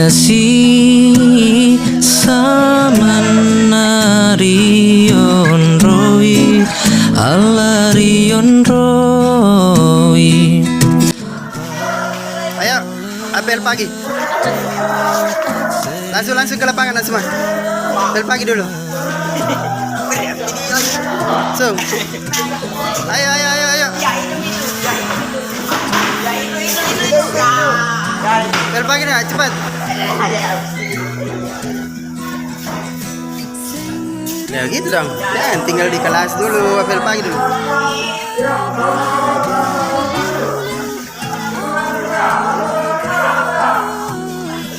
kasih samanarion roi alarion roi. Ayo, apel pagi. Langsung ke lapangan semua. Apel pagi dulu. So, ayo. Apel pagi nih, cepat. Ya gitu dong. Dan tinggal di kelas dulu, apel pagi dulu.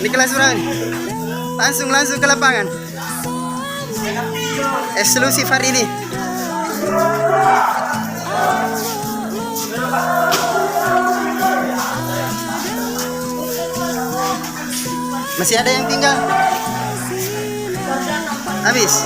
Ini kelas berapa nih? Langsung ke lapangan. Eksklusif hari ini. Masih ada yang tinggal? Habis?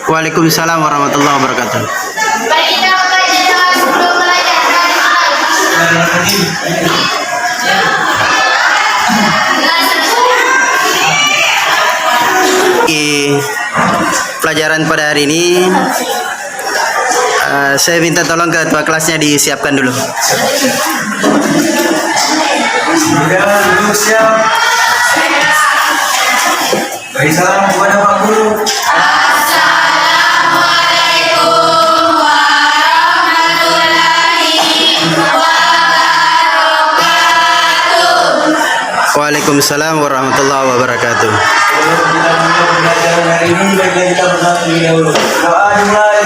Waalaikumsalam warahmatullahi wabarakatuh. Pelajaran pada hari ini saya minta tolong ketua kelasnya disiapkan dulu. Beri salam kepada Pak Guru. Waalaikumsalam warahmatullahi wabarakatuh. Kita mulai pelajaran hari ini, baiklah kita berdoa terlebih dahulu. Doa dimulai.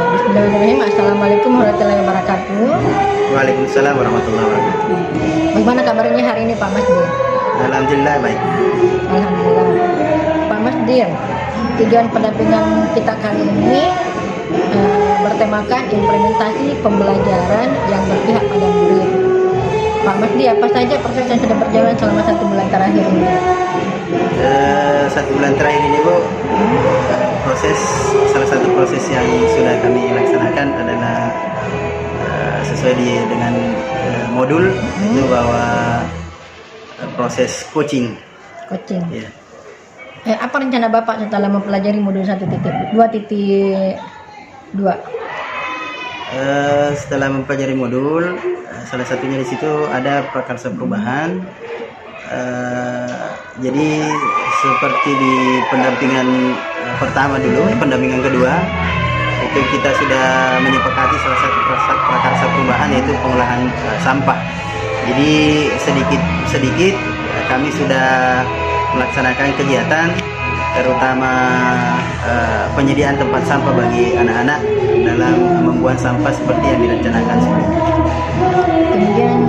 Bismillahirrahmanirrahim. Assalamualaikum warahmatullahi wabarakatuh. Waalaikumsalam warahmatullahi wabarakatuh. Bagaimana kabarnya hari ini Pak Mas Dir? Alhamdulillah baik. Alhamdulillah. Pak Mas Dir, tujuan pendampingan kita kali ini bertemakan implementasi pembelajaran yang berpihak pada murid. Pak Mas Dir, apa saja proses yang sudah berjalan selama 1 bulan terakhir ini? 1 bulan terakhir ini Bu, salah satu proses yang sudah kami laksanakan adalah sesuai dengan modul itu bahwa proses coaching. Ya. Apa rencana Bapak setelah mempelajari modul 1.2.2? Setelah mempelajari modul, salah satunya di situ ada prakarsa perubahan. Jadi seperti di pendampingan pertama dulu, pendampingan kedua itu kita sudah menyepakati salah satu prakarsa perubahan yaitu pengolahan sampah. Jadi sedikit kami sudah melaksanakan kegiatan terutama penyediaan tempat sampah bagi anak-anak dalam membuang sampah seperti yang direncanakan sebelumnya. Kemudian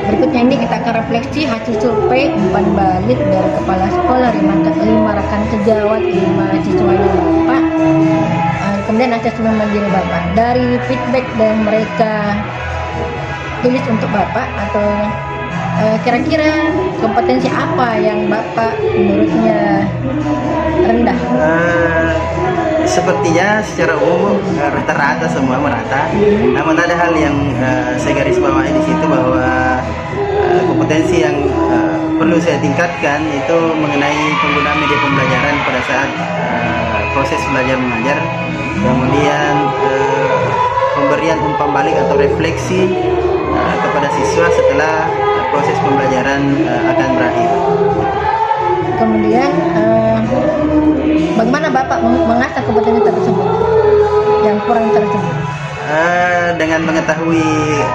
berikutnya ini kita akan refleksi hasil survei umpan balik dari kepala sekolah 5 rekan sejawat 5 siswanya Bapak. Kemudian asesmen mandiri Bapak dari feedback yang mereka tulis untuk Bapak, atau kira-kira kompetensi apa yang Bapak menurutnya rendah? Sepertinya secara umum rata-rata semua merata. Namun ada hal yang saya garis bawahi di situ bahwa kompetensi yang perlu saya tingkatkan itu mengenai penggunaan media pembelajaran pada saat proses belajar mengajar, kemudian pemberian umpan balik atau refleksi kepada siswa setelah proses pembelajaran akan berakhir. Kemudian bagaimana Bapak mengasah kompetensi tersebut yang kurang tersebut? Dengan mengetahui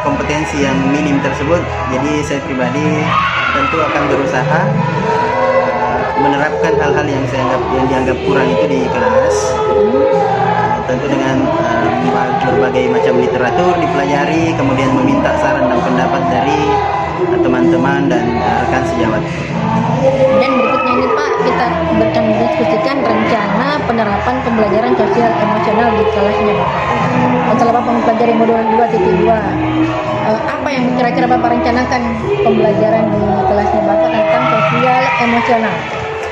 kompetensi yang minim tersebut, jadi saya pribadi tentu akan berusaha menerapkan hal-hal yang dianggap kurang itu di kelas. Tentu dengan berbagai macam literatur dipelajari, kemudian meminta saran dan pendapat dari teman-teman dan rekan sejawat. Dan berikutnya ini Pak, kita akan diskusikan rencana penerapan pembelajaran sosial emosional di kelasnya Bapak. Setelah Bapak mempelajari modul 2.2, apa yang kira-kira Bapak rencanakan pembelajaran di kelasnya Bapak tentang sosial emosional?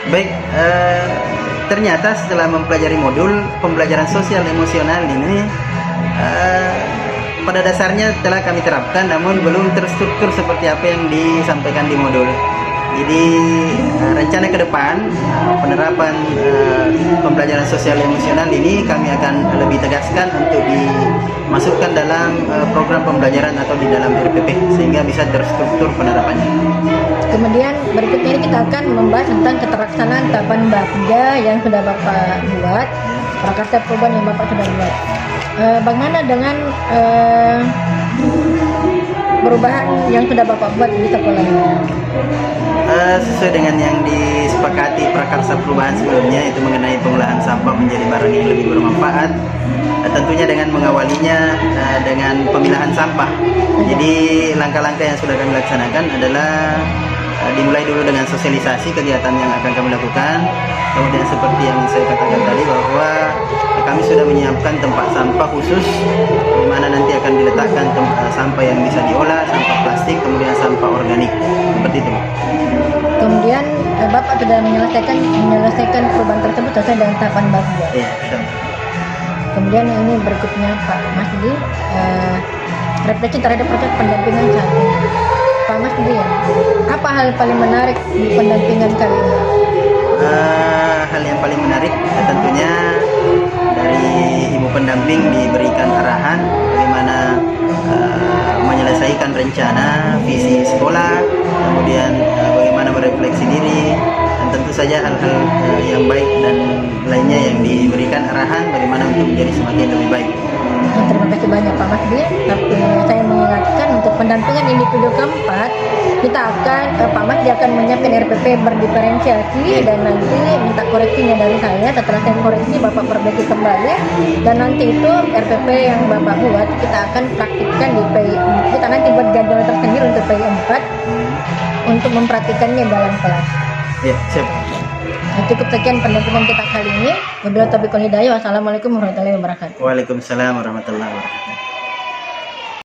Baik, ternyata setelah mempelajari modul pembelajaran sosial emosional ini pada dasarnya telah kami terapkan, namun belum terstruktur seperti apa yang disampaikan di modul. Jadi rencana ke depan penerapan pembelajaran sosial emosional ini kami akan lebih tegaskan untuk dimasukkan dalam program pembelajaran atau di dalam RPP sehingga bisa terstruktur penerapannya. Kemudian berikutnya ini kita akan membahas tentang keterlaksanaan tahapan Babda yang sudah Bapak buat, prakarsa perubahan yang Bapak sudah buat. Bagaimana dengan perubahan yang sudah Bapak buat di sekolahnya? Sesuai dengan yang disepakati prakarsa perubahan sebelumnya, itu mengenai pengolahan sampah menjadi barang yang lebih bermanfaat, tentunya dengan mengawalinya dengan pemilahan sampah. Jadi langkah-langkah yang sudah kami laksanakan adalah dimulai dulu dengan sosialisasi kegiatan yang akan kami lakukan. Kemudian seperti yang saya katakan tadi bahwa kami sudah menyiapkan tempat sampah khusus di mana nanti akan diletakkan sampah yang bisa diolah, sampah plastik, kemudian sampah organik. Seperti itu. Kemudian Bapak sudah menyelesaikan perubahan tersebut sesuai dengan tahapan Babda. Iya, betul. Kemudian yang ini berikutnya Pak Mas Di, refleksi terhadap proses pendampingan saat ini. Pak Mas Di, apa hal paling menarik di pendampingan kali ini? Hal yang paling menarik tentunya dari ibu pendamping diberikan arahan bagaimana menyelesaikan rencana visi sekolah, kemudian bagaimana merefleksi diri, dan tentu saja hal-hal yang baik dan lainnya yang diberikan arahan bagaimana untuk menjadi semakin lebih baik. Terima kasih banyak Pak Mas Di. Tapi saya mengingatkan untuk pendampingan individu keempat, kita akan Pak Mas Di akan menyiapkan RPP berdiferensiasi dan nanti minta koreksinya dari saya. Setelah saya koreksi Bapak perbaiki kembali dan nanti itu RPP yang Bapak buat kita akan praktikkan di PI. Kita nanti buat jadwal tersendiri untuk PI 4 untuk mempraktikannya dalam kelas. Ya, siap. Cukup sekian pendampingan kita kali ini. Wabillahi taufiq wal hidayah. Wassalamualaikum warahmatullahi wabarakatuh. Waalaikumsalam warahmatullahi wabarakatuh.